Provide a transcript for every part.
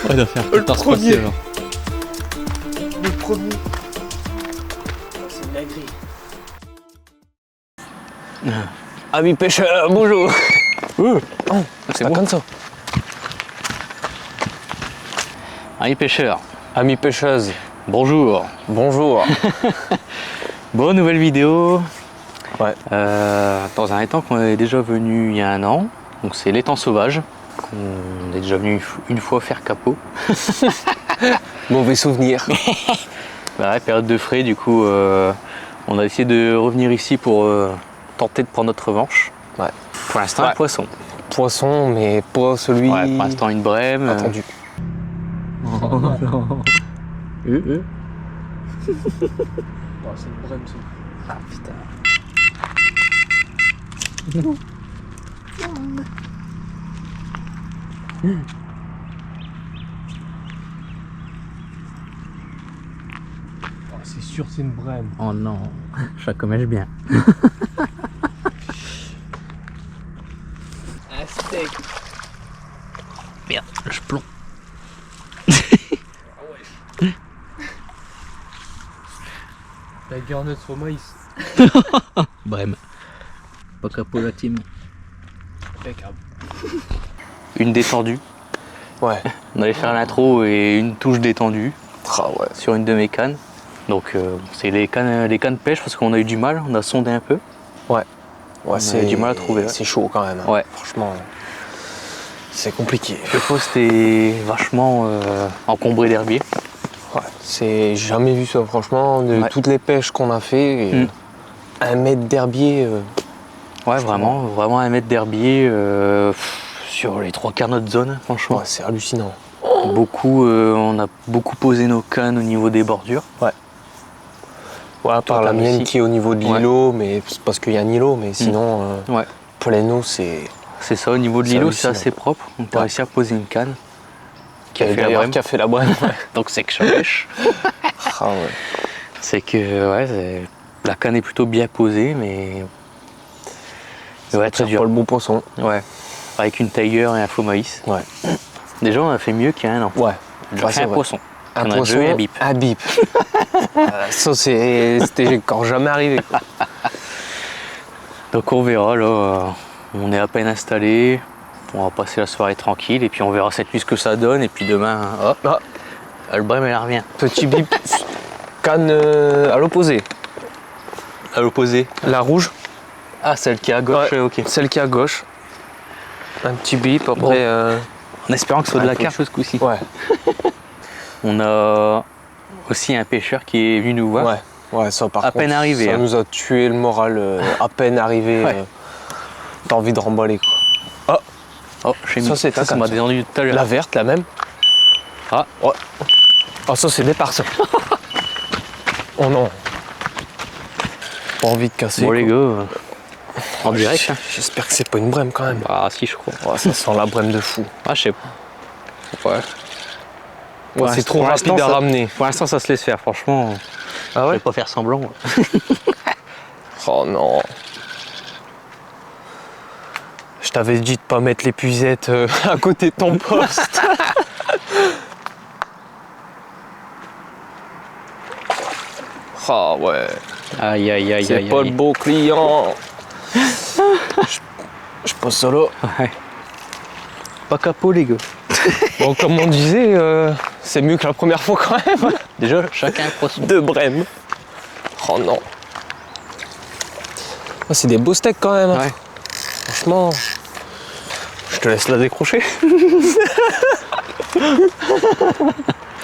On doit faire Le 14 premier. passer alors. Le premier. C'est une dinguerie. Amis pêcheurs, bonjour. C'est bon. comme ça. Amis pêcheurs, Amis pêcheuses, bonjour. bonjour. Bon, nouvelle vidéo. Ouais. Dans un étang qu'on est déjà venu il y a 1 an. Donc c'est l'étang sauvage. On est déjà venu une fois faire capot. Mauvais souvenir. Ouais, période de frais, du coup on a essayé de revenir ici pour tenter de prendre notre revanche. Ouais. Pour l'instant un Ouais. poisson. Poisson, mais pas celui Ouais, pour l'instant une brème. attendu. Oh non. C'est une brème, ça. Ah putain. C'est sûr, c'est une brème. Oh non, ça commence bien. Un steak. Merde, je plombe. La garneuse au maïs. Brème. Pas capot la team. Impeccable. Une détendue. Ouais. On allait faire l'intro et une touche détendue Ah ouais. sur une de mes cannes. Donc c'est les cannes pêche parce qu'on a eu du mal, on a sondé un peu. Ouais, a du mal à trouver, ouais. C'est chaud quand même. Hein. Ouais. Franchement, c'est compliqué. Le poste était vachement encombré d'herbier. Ouais. C'est jamais vu ça, franchement, de Ouais. toutes les pêches qu'on a fait. Et 1 mètre d'herbier. Ouais, vraiment 1 mètre d'herbier sur les 3/4 de notre zone, franchement. Ouais, c'est hallucinant. On a beaucoup posé nos cannes au niveau des bordures. Ouais, à part Toi, la t'as mienne réussi. qui est au niveau de Ouais. l'îlot, mais c'est parce qu'il y a un îlot, mais sinon, Ouais. plein c'est. C'est ça, au niveau de C'est l'îlot, c'est hallucinant. assez propre. On a Ouais. réussi à poser une canne qui a fait la d'ailleurs brème. qui a fait la brème. Ouais. Donc c'est que ça pêche. Ah ouais. C'est que la canne est plutôt bien posée, mais ouais, très C'est dur. pas le bon poisson. Ouais. Avec une tailleur et un faux maïs. Ouais. Déjà, on a fait mieux qu'il y a 1 an. Ouais. On a Ouais, fait c'est un vrai. poisson. Un On a poisson, déjà eu un bip. Un bip. Ça, c'était encore jamais arrivé. Quoi. Donc on verra là. On est à peine installé. On va passer la soirée tranquille et puis on verra cette nuit ce que ça donne. Et puis demain, hop, Ah, le brème elle revient. petit bip. Canne à l'opposé. À l'opposé. La rouge, Ah, celle qui est à gauche, Ouais. ok. celle qui est à gauche. Un petit bip, après. Bon. En espérant que ce soit de la Ouais, carpe ce coup-ci. Ouais, On a aussi un pêcheur qui est venu nous voir. ouais. Ouais, ça par À contre, peine arrivé, ça hein. nous a tué le moral. À peine arrivé, Ouais. t'as envie de remballer quoi. Oh, j'ai Ça, mis c'est ta ça m'a canne, ça. détendu tout à l'heure. La verte, la même. Ah, Ouais. Oh, ça c'est départ ça. Oh non. Pas envie de casser. bon les quoi. gars, en direct. Hein. J'espère que c'est pas une brème quand même. Ah si, je crois. Ouais, ça sent la brème de fou. Ah, je sais pas. Ouais. Pour C'est trop pour rapide l'instant, à ça- ramener. Pour l'instant, ça se laisse faire, franchement. Ah Je ouais. vais pas faire semblant. Oh non. Je t'avais dit de pas mettre l'épuisette à côté de ton poste. Ah ouais. Aïe, aïe, aïe, C'est aïe. pas le aïe. beau client. je pose ça là. Ouais. Pas capot, les gars. Bon, comme on disait, c'est mieux que la première fois quand même. Déjà, chacun un poisson. De brème. Oh non. Ah, c'est des beaux steaks quand même. Hein. Ouais. Franchement, je te laisse la décrocher.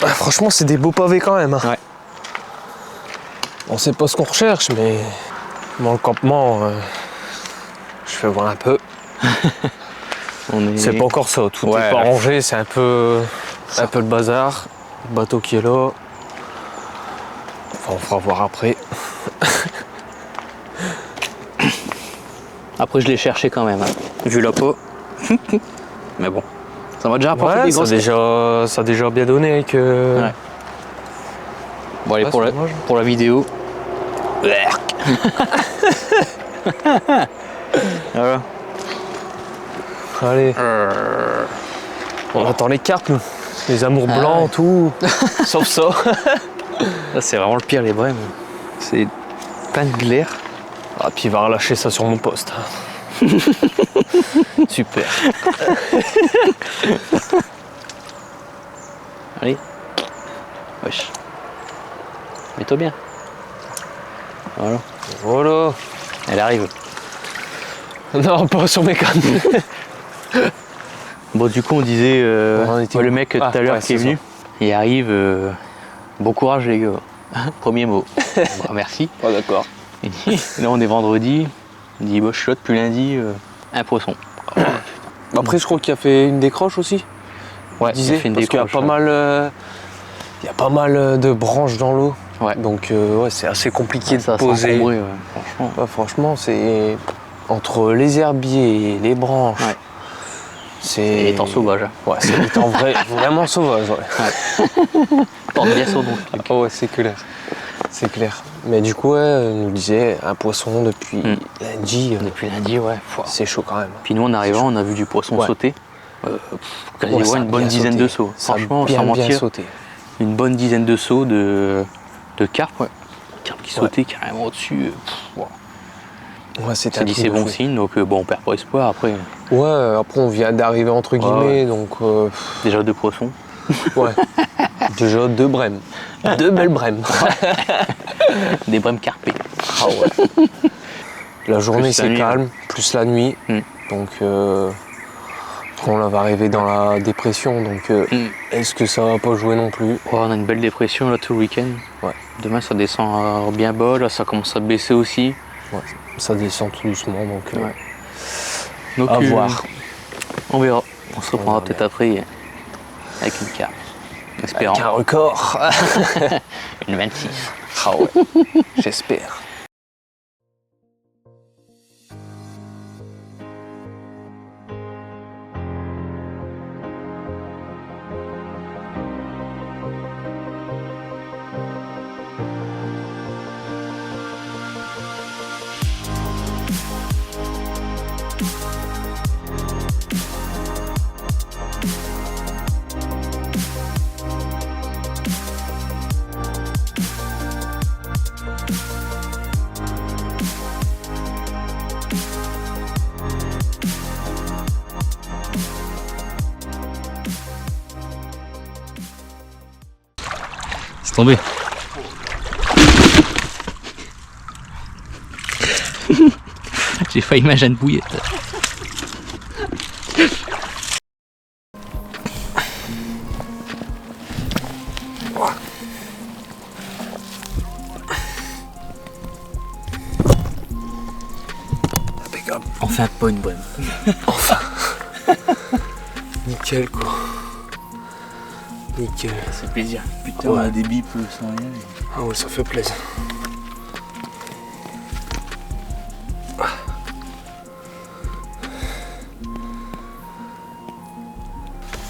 Ah, franchement, c'est des beaux pavés quand même. Hein. Ouais. On sait pas ce qu'on recherche, mais dans le campement, je fais voir un peu. On est... C'est pas encore ça, tout Ouais. est pas rangé, c'est un peu le bazar. Le bateau qui est là. Enfin, on fera voir après. Après, je l'ai cherché quand même, hein. Vu la peau. Mais bon, ça m'a déjà apporté Ouais, des ça grosses. a déjà bien donné que. Ouais. Bon, allez, Ouais, pour, c'est la, dommage. pour la vidéo. Voilà. Allez. On attend les cartes, nous. Les amours Ah blancs, ouais. tout. Sauf ça. Là, c'est vraiment le pire, les brèmes. C'est plein de glaire. Ah, puis il va relâcher ça sur mon poste. Super. Allez. Wesh. Mets-toi bien. Voilà. Voilà. Elle arrive. Non, pas sur mes cannes. Bon, du coup, on disait On était le où? mec tout Ah, à l'heure ouais, qui est c'est venu. Il arrive. Bon courage, les gars. Premier mot. Bon, merci. Pas d'accord. Il dit, là, on est vendredi. Il dit, bah, je suis là depuis lundi. Un poisson. Après, je crois qu'il a fait une décroche aussi. Ouais, Je disais, il fait une parce qu'il y a décroche, pas ouais. mal, il y a pas mal de branches dans l'eau. Ouais. Donc, ouais, c'est assez compliqué Ça de s'est poser. encombré, ouais, franchement. Ouais, franchement, c'est entre les herbiers et les branches. Ouais. C'est. Il est en sauvage. Ouais, c'est des temps vraiment sauvage. Ouais. Porte bien son nom. Ah ouais, c'est clair. C'est clair. Mais du coup, ouais, il nous disait un poisson depuis lundi. Depuis lundi, ouais. Pouah. C'est chaud quand même. Puis nous, en arrivant, on a vu du poisson Ouais. sauter. Quasiment Ouais, ça a une bonne bien dizaine sauté. de seaux. Ça a Franchement, bien, sans bien mentir, sauté. une bonne dizaine de seaux de carpe. Ouais. Carpe qui sautait carrément au-dessus. Ouais, c'était Ça un dit truc c'est de bon fou. signe, donc bon, on perd pas espoir. Après, Ouais, après on vient d'arriver entre guillemets, donc déjà 2 poissons. ouais. Déjà 2 brèmes. 2 belles brèmes. Des brèmes carpées. Ah ouais. La journée Plus la c'est nuit, calme, plus la nuit. Donc on va arriver dans la dépression, donc est-ce que ça va pas jouer non plus? Ouais, on a une belle dépression là tout le week-end. Ouais. Demain ça descend bien bas, là ça commence à baisser aussi. Ouais. Ça descend tout doucement, donc Ouais. Donc, à voir. On verra. On se reprendra verra peut-être après avec une carpe. Espérant. Avec un record. Une 26. Ah ouais, j'espère. C'est tombé. J'ai failli manger une bouillette. Impeccable. Enfin pas une brème. Nickel quoi. Nickel. C'est plaisir. Putain, Ouais. on a des bips sans rien. Ah ouais, ça fait plaisir.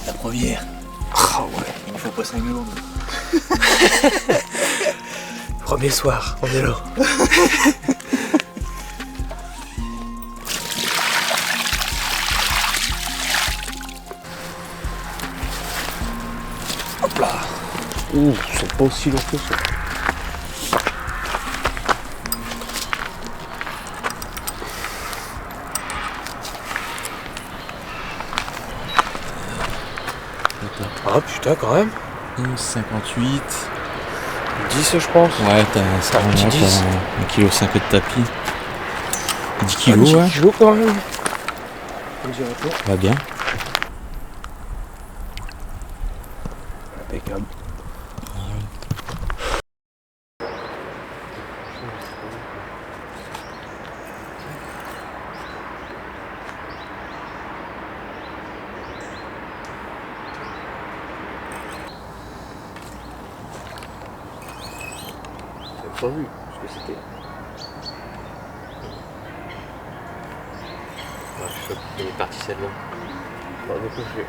La première. Ah ouais. Il ne faut pas 5 jours. Premier soir, on est là. Hop là. Ouh, c'est pas aussi long que ça. Ah putain quand même. 58. 10 je pense. Ouais, t'as Un petit 10. 1,5 kg de tapis. 10 Ah, kilos, 10 ouais. kilos quand même. On dirait pas. Va bien. Impeccable. J'avais pas vu ce que c'était. Il est parti celle-là. On va décocher.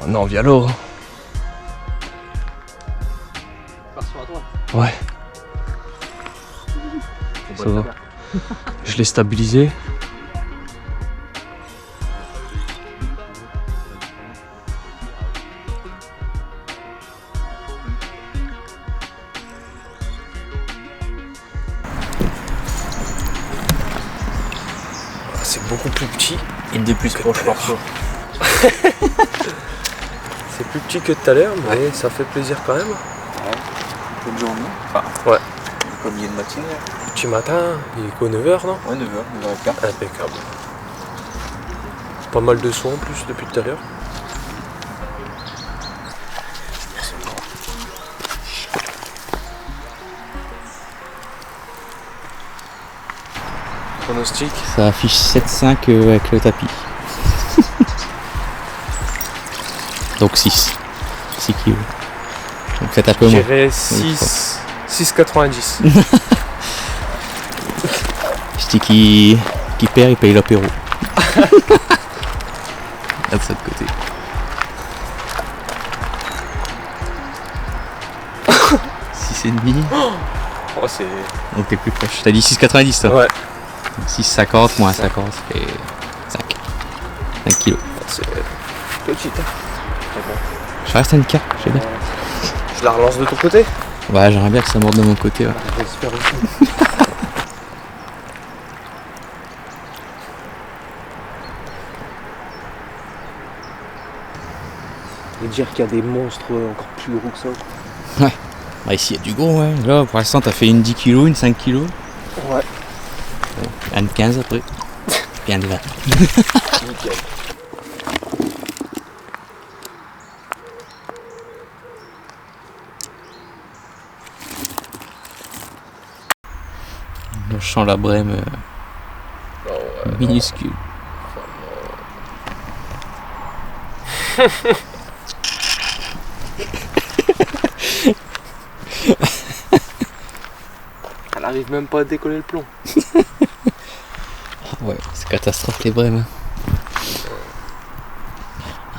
Maintenant, on vient l'eau. Par sur à droite. Ouais. Ça va. Je l'ai stabilisé. C'est beaucoup plus petit. Une des plus proches morceaux. C'est plus petit que tout à l'heure, mais ça fait plaisir quand même. Ouais. Bonne journée. Enfin, Ouais. comme il y a une matinée. Petit matin, il est qu'au 9h, non? Ouais, 9h, 9h15. Impeccable. Pas mal de sons en plus depuis tout à l'heure. Pronostic. Ça affiche 7,5 avec le tapis. Donc 6. 6 kilos. Donc faites un peu Je moins. dirais 6,90. Je dis qui perd, il paye l'apéro. Là de cette côté. 6,5. Oh, c'est. Donc t'es plus proche. T'as dit 6,90 toi. Ouais. Donc 6,50 moins 50, ça fait 5. 5 kilos. C'est petit, hein. Mais bon. Je reste à une carte, je sais bien. Je la relance de ton côté? Ouais, j'aimerais bien que ça morde de mon côté. Ouais. J'espère aussi. Et dire qu'il y a des monstres encore plus gros que ça. Bah, ici il y a du gros, ouais. Là pour l'instant t'as fait une 10 kilos, une 5 kilos. Ouais. Un de 15 après. Et un de 20. Nickel. Le champ la brème minuscule. Elle arrive même pas à décoller le plomb. Ouais, c'est catastrophe les brèmes.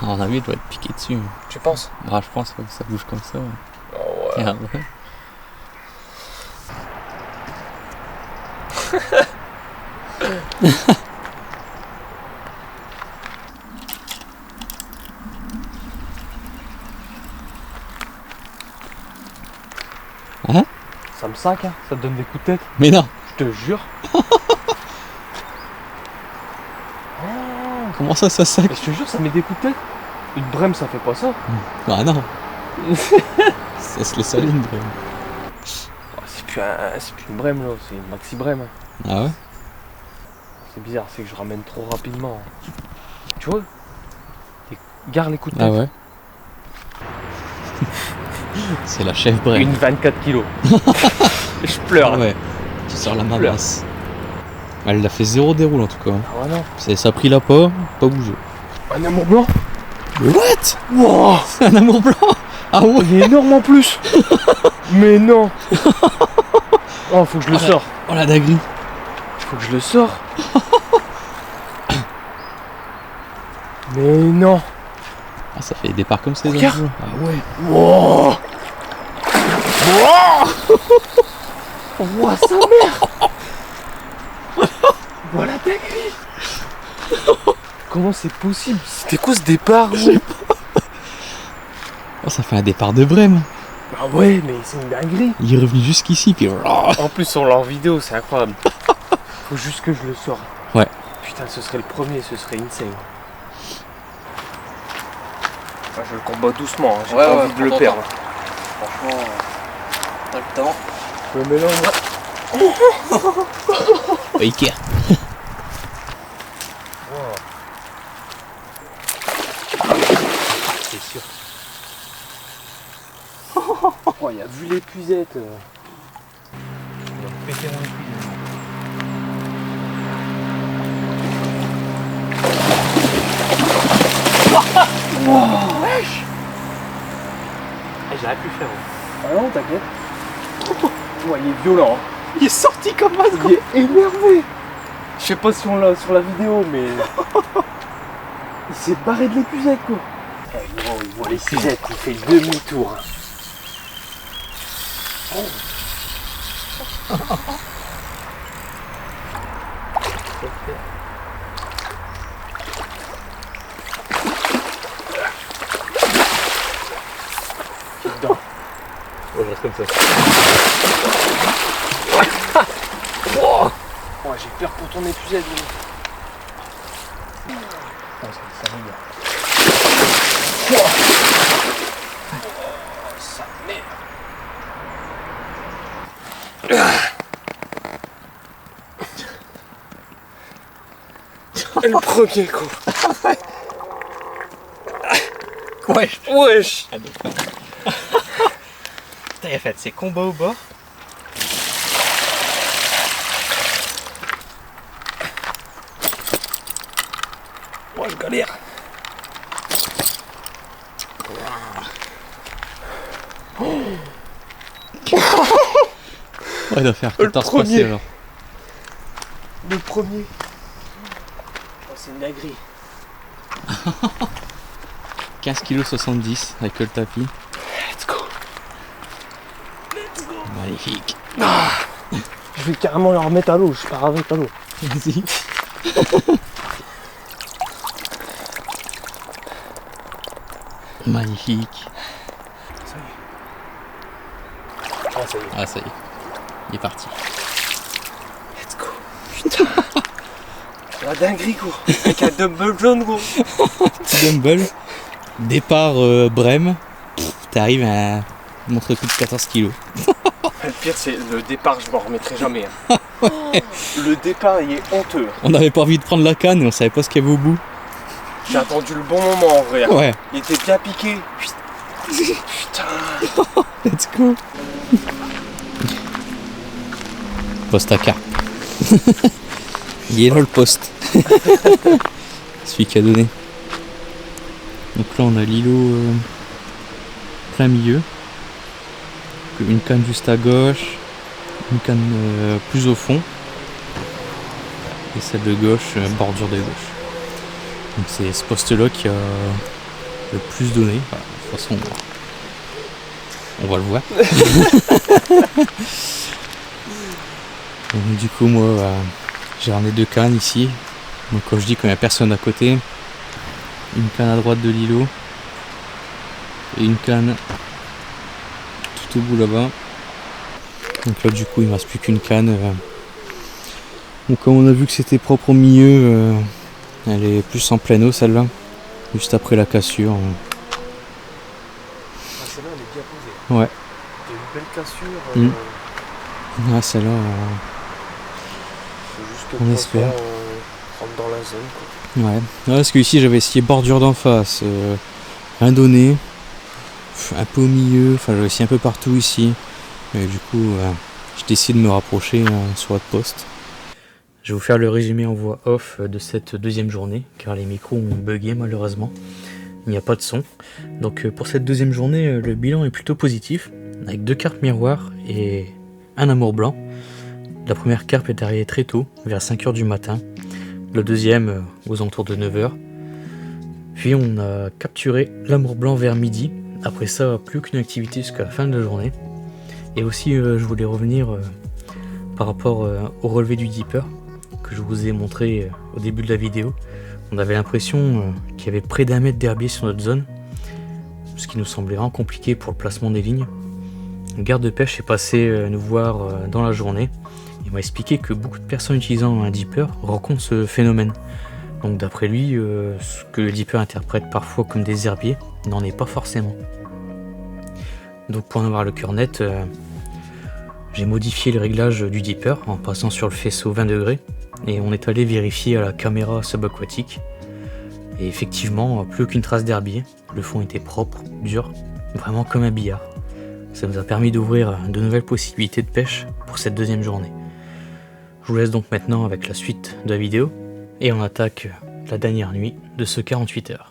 À mon avis, elle doit être piquée dessus. Tu penses? Bah, je pense que ça bouge comme ça. Ouais. Oh ouais. Ah ouais. Ça me sac, hein. Ça te donne des coups de tête. Mais non, Je te jure. comment ça sac? Mais je te jure, ça met des coups de tête. Une brème, ça fait pas ça. Ah non. Ça se laisse aller une brème. Oh, c'est plus une brème là, c'est une maxi brème. Ah ouais? C'est bizarre, c'est que je ramène trop rapidement. Tu vois? Garde les coups de tête. Ah ouais? C'est la chef brème. Une 24 kilos. Je pleure là. Ouais, tu sors la masse. Elle a fait 0 déroule en tout cas. Ah ouais, non. Ça a pris la pas bougé. Un amour blanc. What? Wow. C'est un amour blanc? Ah ouais? Il est énorme en plus. Mais non. Oh, faut que je le sors. Oh la dinguerie. Faut que je le sors. Mais non. Ah, ça fait des départs comme ça. Regarde. les ah ouais. Wow. Wow. Wow, sa mère. Voilà ta grille. Comment c'est possible? C'était quoi ce départ? Oh, ça fait un départ de brème. Ah ouais, mais c'est une dinguerie. Il est revenu jusqu'ici puis. En plus, on l'a en vidéo, c'est incroyable. Faut juste que je le sors. Ouais. Putain, ce serait le premier, ce serait insane. Ah, je le combat doucement, hein, j'ai pas envie de le perdre. Franchement, pas le temps. Je me mélange. Iker. C'est sûr. Oh, il a vu l'épuisette. Il va péter dans l'épuisette. Wesh. J'aurais pu le faire. Ah non, t'inquiète. Ouais, il est violent. Il est sorti comme ça. Il est énervé. Je sais pas si on l'a sur la vidéo, mais il s'est barré de l'épuisette quoi. Eh gros, il voit les suzettes, il fait demi-tour. Dedans. Ouais, je reste comme ça. Oh, j'ai peur pour ton épuisette. Oh, ça rigole. Sa mère. Le premier coup. Wesh. Wesh. Putain, il a fait ses combats au bord. Moi je galère. Ouais, il doit faire Le 14 premier. passés alors. Le premier. Oh, c'est une dinguerie. 15,70 kg avec le tapis. Let's go. Magnifique. Je vais carrément le remettre à l'eau, je pars avec à l'eau. Vas-y. Magnifique. Ça y est. Ah ça y est. Ah, ça y est. Il est parti. Let's go. Putain. La dinguerie gros. Avec un double jaune gros. Petit dumbbell. Départ Brême. T'arrives à montre coup de 14 kg. Le pire c'est le départ, je m'en remettrai jamais. Hein. Le départ il est honteux. On n'avait pas envie de prendre la canne et on savait pas ce qu'il y avait au bout. J'ai attendu le bon moment en vrai. Ouais. Il était bien piqué. Putain. Let's go. Poste à carpe. Il est là le poste. Celui qui a donné. Donc là on a l'îlot plein milieu. Une canne juste à gauche. Une canne plus au fond. Et celle de gauche, bordure de gauche. Donc c'est ce poste là qui a le plus donné. Enfin, de toute façon on va le voir. Donc, du coup moi j'ai ramené 2 cannes ici. Donc quand je dis qu'il n'y a personne à côté, une canne à droite de l'îlot et une canne tout au bout là-bas. Donc là du coup il ne reste plus qu'une canne. Donc comme on a vu que c'était propre au milieu, elle est plus en pleine eau celle-là, juste après la cassure. Ah, celle-là elle est bien posée. Ouais. Il y a une belle cassure. Ah, celle-là, Faut juste que on le espère. poisson, rentre dans la zone quoi. ouais. Ouais, parce que ici j'avais essayé bordure d'en face, rien donné, un peu au milieu, enfin j'avais essayé un peu partout ici. Et du coup j'ai décidé de me rapprocher sur votre poste. Je vais vous faire le résumé en voix off de cette deuxième journée, car les micros ont bugué malheureusement. Il n'y a pas de son. Donc pour cette deuxième journée, le bilan est plutôt positif, avec 2 carpes miroirs et un amour blanc. La première carpe est arrivée très tôt, vers 5h du matin. La deuxième aux alentours de 9h. Puis on a capturé l'amour blanc vers midi. Après ça, plus aucune activité jusqu'à la fin de la journée. Et aussi, je voulais revenir par rapport au relevé du dipper que je vous ai montré au début de la vidéo. On avait l'impression qu'il y avait près d'1 mètre d'herbier sur notre zone, ce qui nous semblait vraiment compliqué pour le placement des lignes. Le garde de pêche est passé nous voir dans la journée. Il m'a expliqué que beaucoup de personnes utilisant un dipper rencontrent ce phénomène. Donc d'après lui, ce que le dipper interprète parfois comme des herbiers n'en est pas forcément. Donc pour en avoir le cœur net, j'ai modifié le réglage du dipper en passant sur le faisceau 20 degrés et on est allé vérifier à la caméra subaquatique. Et effectivement, plus aucune trace d'herbier, le fond était propre, dur, vraiment comme un billard. Ça nous a permis d'ouvrir de nouvelles possibilités de pêche pour cette deuxième journée. Je vous laisse donc maintenant avec la suite de la vidéo et on attaque la dernière nuit de ce 48 heures.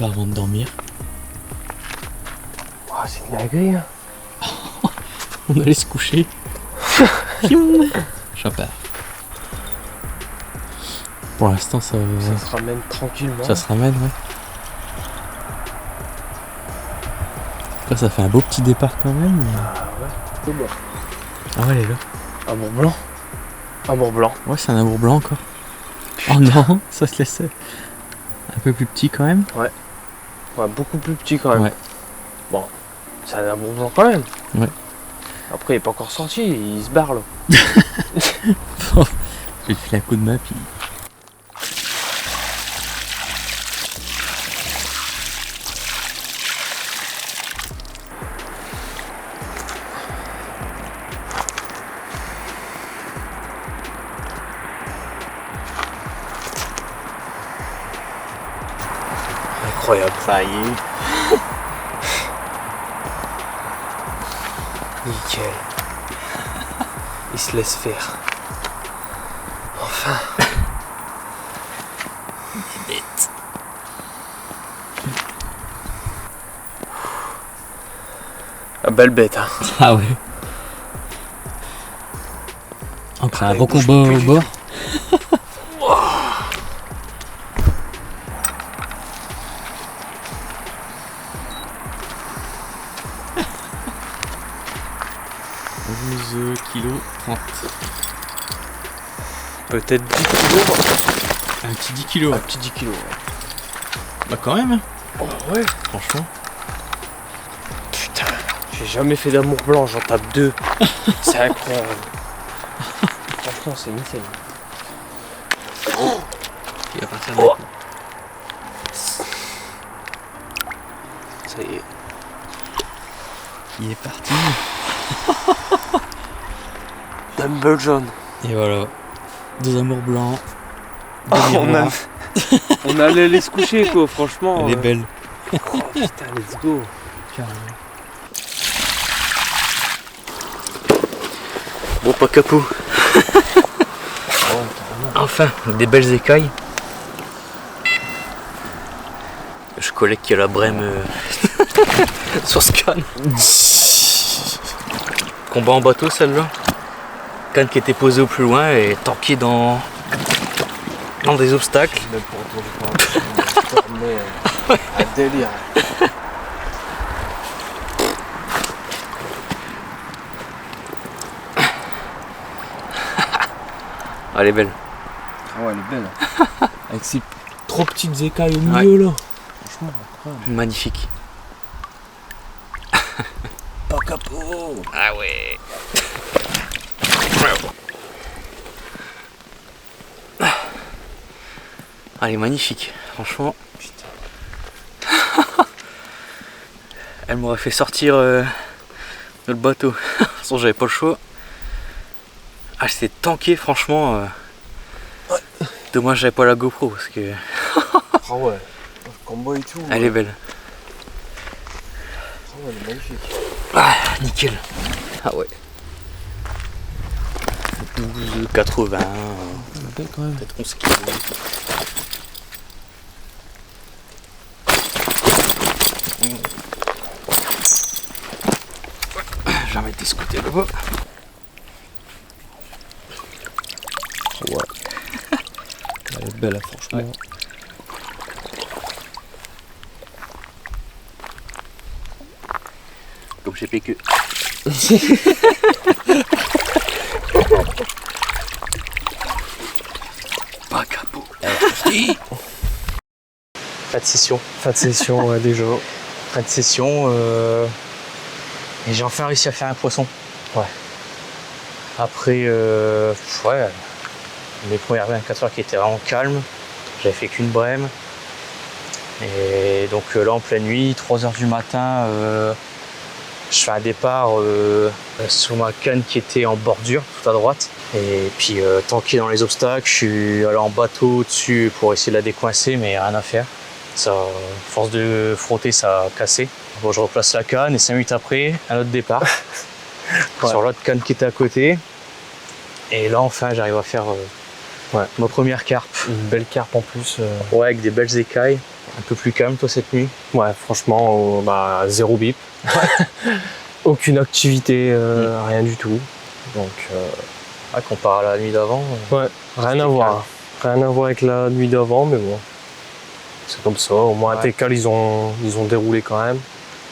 pas avant de dormir. Oh, c'est une dinguerie, hein. On allait se coucher. Je pars. Pour l'instant, ça se ramène tranquillement. ça se ramène, ouais. Après, ça fait un beau petit départ quand même. Mais... Ah ouais. Ah ouais, elle est là. Amour blanc. Amour blanc. Ouais, c'est un amour blanc encore. Oh non, ça se laisse un peu plus petit quand même. Ouais, beaucoup plus petit quand même. Ouais. Bon, c'est un amour blanc quand même. Ouais. Après, il n'est pas encore sorti, il se barre là. Je vais te filer un coup de main puis. Incroyable. Ça y est. Nickel. Il se laisse faire. Enfin. Bête. Ah, belle bête, hein. Ah ouais. Encore un gros combat au bord. Kilo 30. Peut-être 10 kilos. Un petit 10 kilos. Un petit 10 kilos. Ouais. Bah quand même, hein. Oh ouais. Franchement. Putain, j'ai jamais fait d'amour blanc, j'en tape 2. C'est incroyable. Franchement, c'est nickel. Il va partir d'un coup. Ça y est. Il est parti. Dumble jaune. Et voilà. Deux amours blancs. Oh, Deux miroirs. on allait aller se coucher quoi, franchement. Elle est belle. Oh putain, let's go. Bon, pas capot. Enfin, des belles écailles. Je collecte la brème sur ce canne. Combat en bateau celle-là. Canne qui était posée au plus loin et tanké dans des obstacles. Même pour retourner un délire. Elle est belle. Ah ouais, elle est belle. Avec ces trop petites écailles au Ouais. milieu là. Franchement, incroyable. Magnifique. Pas capot. Ah ouais. Elle est magnifique, franchement. Putain. Elle m'aurait fait sortir de le bateau. De toute façon, j'avais pas le choix. Ah, c'était tanké, franchement. Ouais. Dommage, j'avais pas la GoPro parce que Ah ouais. Le combo et tout. elle est belle. Ah ouais, elle est magnifique. Ah, nickel. Ah ouais. 12,80. Belle quand même. Peut-être 11 kilos. Je vais mettre des scooters là-bas. Ouais. Elle est belle, franchement. Ouais. Comme chez PQ. Pas capot. Pas de session. Fin de session, ouais, déjà. Fin de session. Et j'ai enfin réussi à faire un poisson. Ouais. Après, ouais, mes premières 24 heures qui étaient vraiment calmes. J'avais fait qu'une brème. Et donc là, en pleine nuit, 3h du matin, je fais un départ sur ma canne qui était en bordure, tout à droite. Et puis, tanké dans les obstacles, je suis allé en bateau dessus pour essayer de la décoincer, mais rien à faire. Ça, force de frotter, ça a cassé. Bon, je replace la canne et 5 minutes après, un autre départ. Ouais. Sur l'autre canne qui était à côté. Et là, enfin, j'arrive à faire ma première carpe. Une belle carpe en plus. Ouais, avec des belles écailles. Un peu plus calme toi cette nuit? Ouais, franchement, zéro bip. Aucune activité, rien du tout. Donc, Comparé à la nuit d'avant. ouais, rien à voir. Rien à voir avec la nuit d'avant, mais bon. C'est comme ça. Au moins, à TCAL, ils ont déroulé quand même.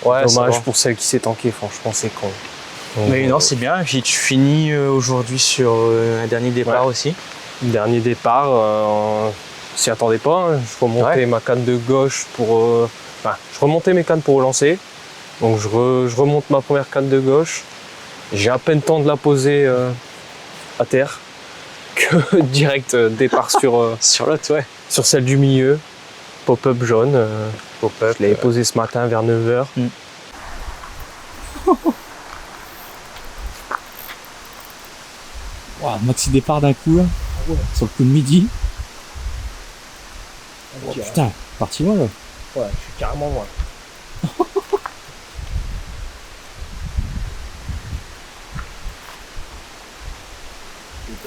Ouais, dommage pour celle qui s'est tankée, franchement, c'est con. Donc, mais non, c'est bien. Puis tu finis aujourd'hui sur un dernier départ aussi. Dernier départ, s'y attendait pas. Hein. Je remontais ma canne de gauche pour. Je remontais mes cannes pour relancer. Donc je remonte ma première canne de gauche. J'ai à peine temps de la poser à terre que direct départ sur Sur l'autre, ouais. sur celle du milieu. Pop-up jaune. Pop-up. Je l'avais posé ce matin vers 9h. Wow, maxi départ d'un coup là. Sur le coup de midi. Oh, putain, parti loin là. Ouais, je suis carrément loin. Je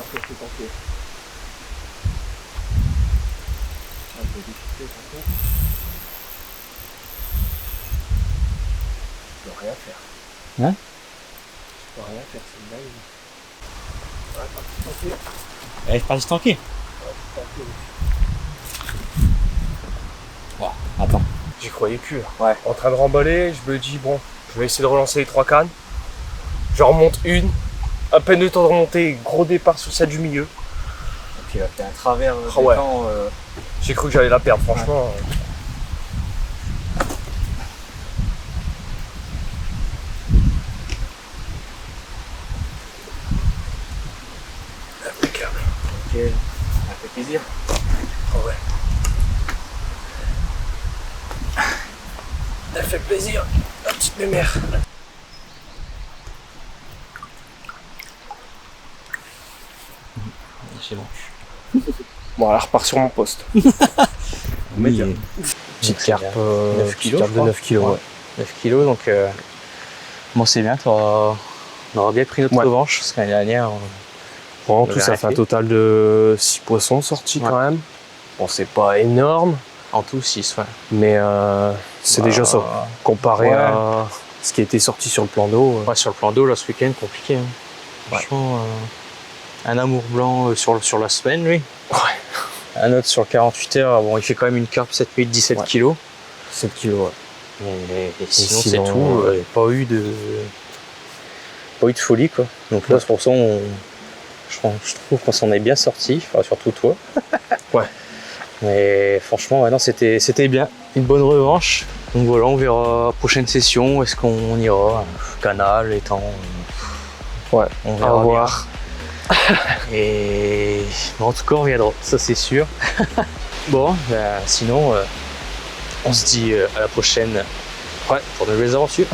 peux rien faire. Hein? Je peux rien faire, c'est une dingue. Elle est partie se tanker. Wow, attends. J'y croyais plus. Là. Ouais. En train de remballer, je me dis bon, je vais essayer de relancer les 3 cannes. Je remonte une. À peine le temps de remonter, gros départ sur celle du milieu. Et puis là, t'es un travers des ouais. temps. J'ai cru que j'allais la perdre, franchement. Impeccable. Ok, ça fait plaisir. Oh ouais. Elle fait plaisir, la petite mémère. C'est bon. Bon, elle repart sur mon poste. Oui, Petite carpe, 9 kilos, de 9 kilos. Ouais. 9 kilos, donc bon, c'est bien, on aura bien pris notre revanche, parce que l'année dernière, En tout, ça fait un total de 6 poissons sortis quand même. Bon, c'est pas énorme. En tout, 6, ouais. Mais c'est déjà ça, comparé à ce qui était sorti sur le plan d'eau. Ouais, sur le plan d'eau, là, ce week-end, compliqué. Hein. Franchement, un amour blanc sur la semaine, lui. Ouais. Un autre sur 48 heures, bon, il fait quand même une carpe cette nuit de 17 kilos. 7 kilos, ouais. Et sinon, c'est tout. Pas eu de folie, quoi. Donc là, c'est pour ça, je trouve qu'on s'en est bien sorti, enfin, surtout toi. Ouais. Mais franchement, non, c'était bien. Une bonne revanche. Donc voilà, on verra prochaine session. Est-ce qu'on ira? Canal, étang. Ouais, on verra. À voir. Et bon, en tout cas, on reviendra, ça c'est sûr. Bon, sinon, on se dit à la prochaine pour de nouvelles aventures.